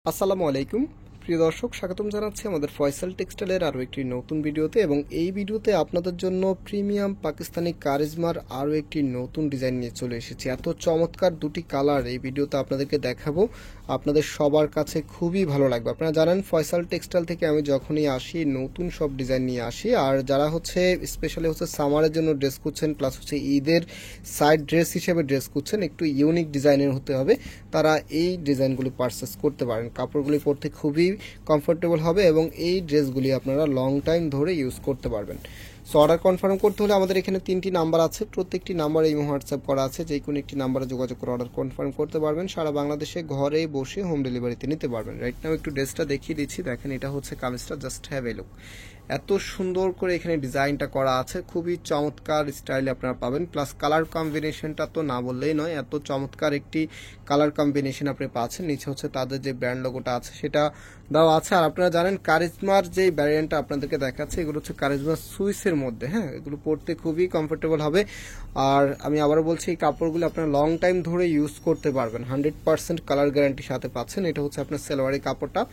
আসসালামু আলাইকুম প্রিয় দর্শক, স্বাগতম জানাচ্ছি আমাদের ফয়সাল টেক্সটাইলের আরও একটি নতুন ভিডিওতে। এবং এই ভিডিওতে আপনাদের জন্য প্রিমিয়াম পাকিস্তানি কারিজমার আরও একটি নতুন ডিজাইন নিয়ে চলে এসেছি। এত চমৎকার দুটি কালার এই ভিডিওতে আপনাদেরকে দেখাবো, আপনাদের সবার কাছে খুবই ভালো লাগবে। আপনারা জানেন ফয়সাল টেক্সটাইল থেকে আমি যখনই আসি নতুন সব ডিজাইন নিয়ে আসি। আর যারা স্পেশালি সামারের জন্য ড্রেস খুঁজছেন, প্লাস ঈদের সাইড ড্রেস হিসেবে ড্রেস খুঁজছেন, একটু ইউনিক ডিজাইনের হতে হবে, তারা এই ডিজাইনগুলি পারচেস করতে পারেন। কাপড়গুলি পরতে খুবই কমফোর্টেবল হবে এবং এই ড্রেসগুলি আপনারা লং টাইম ধরে ইউজ করতে পারবেন। সো অর্ডার কনফার্ম করতে হলে আমাদের এখানে 3টি নাম্বার আছে, প্রত্যেকটি নাম্বার এই হোয়াটসঅ্যাপ করা আছে, যে কোনো একটি নাম্বারে যোগাযোগ করে অর্ডার কনফার্ম করতে পারবেন। সারা বাংলাদেশে ঘরে বসে হোম ডেলিভারিতে নিতে পারবেন। রাইট নাও একটু ড্রেসটা দেখিয়ে দিচ্ছি, দেখেন এটা হচ্ছে কামিজটা, জাস্ট হ্যাভ এ লুক। এত সুন্দর করে এখানে ডিজাইনটা করা আছে, খুবই চমৎকার স্টাইলে আপনারা পাবেন। প্লাস কালার কম্বিনেশনটা তো না বললেই নয়, এত চমৎকার একটি কালার কম্বিনেশন আপনি পাচ্ছেন। নিচে তাদের যে ব্র্যান্ড লোগোটা আছে সেটা দেওয়া আছে। আর আপনারা জানেন কারিজমার যে ভ্যারিয়েন্টটা আপনাদেরকে দেখাচ্ছে, এগুলো হচ্ছে কারিজমা সুইসের মধ্যে। হ্যাঁ, এগুলো পরতে খুবই কমফোর্টেবল হবে। আর আমি আবারও বলছি, এই কাপড়গুলো আপনারা লং টাইম ধরে ইউজ করতে পারবেন। 100% কালার গ্যারান্টির সাথে পাচ্ছেন। এটা হচ্ছে আপনার সেলোয়ারি কাপড়টা।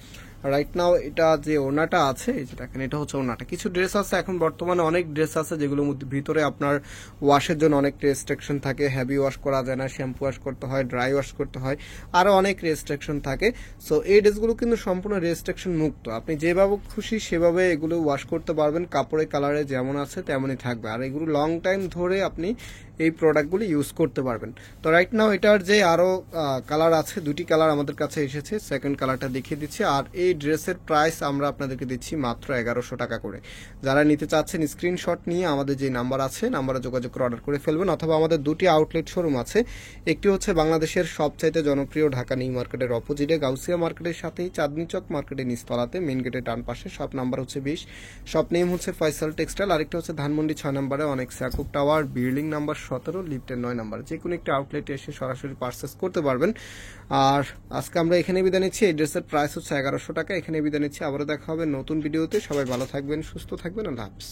রাইট নাও এটা যে ওড়নাটা আছে, এই যে দেখেন এটা হচ্ছে ওড়নাটা। কিছু ড্রেস আছে এখন বর্তমানে, অনেক ড্রেস আছে যেগুলোর মধ্যে ভিতরে আপনার ওয়াশের জন্য অনেক রেস্ট্রিকশন থাকে, হেভি ওয়াশ করা যায় না, শ্যাম্পু ওয়াশ করতে হয়, ড্রাই ওয়াশ করতে হয়, আরও অনেক রেস্ট্রিকশন থাকে। সো এই ড্রেসগুলো কিন্তু সম্পূর্ণ রেস্ট্রিকশন মুক্ত, আপনি যেভাবে খুশি সেভাবে এগুলো ওয়াশ করতে পারবেন। কাপড়ের কালারে যেমন আছে তেমনই থাকবে, আর এগুলো লং টাইম ধরে আপনি এই প্রোডাক্টগুলি ইউজ করতে পারবেন। তো রাইট নাও এটার যে আরও কালার আছে, দুটি কালার আমাদের কাছে এসেছে, সেকেন্ড কালারটা দেখিয়ে দিচ্ছি। আর এই ড্রেসের প্রাইস আমরা আপনাদেরকে দিচ্ছি মাত্র 1100 টাকা করে। যারা নিতে চাচ্ছেন স্ক্রিনশট নিয়ে আমাদের যে নাম্বার আছে, নাম্বারে যোগাযোগ করে অর্ডার করে ফেলবেন। অথবা আমাদের দুটি আউটলেট শোরুম আছে, একটি হচ্ছে বাংলাদেশের সবচাইতে জনপ্রিয় ঢাকা নিউ মার্কেটের অপোজিটে, গাউসিয়া মার্কেটের সাথেই চাঁদনি চক মার্কেটের নিচতলাতে, মেন গেটের ডান পাশে। শপ নাম্বার হচ্ছে 20, শপ নেম হচ্ছে ফয়সাল টেক্সটাইল। আরেকটা হচ্ছে ধানমন্ডি 6 নম্বরে অনেক স্যাকুব টাওয়ার, বিল্ডিং নাম্বার 17, লিফটের 9 নাম্বার। যে কোনো একটি আউটলেটে এসে সরাসরি পারচেস করতে পারবেন। আর আজকে আমরা এখানে বিদায় নিচ্ছি। এই ড্রেসের প্রাইস হচ্ছে 1100 টাকা। এখানে বিদায় নিচ্ছি, আবারও দেখা হবে নতুন ভিডিওতে। সবাই ভালো থাকবেন, সুস্থ থাকবেন, আল্লাহ হাফেজ।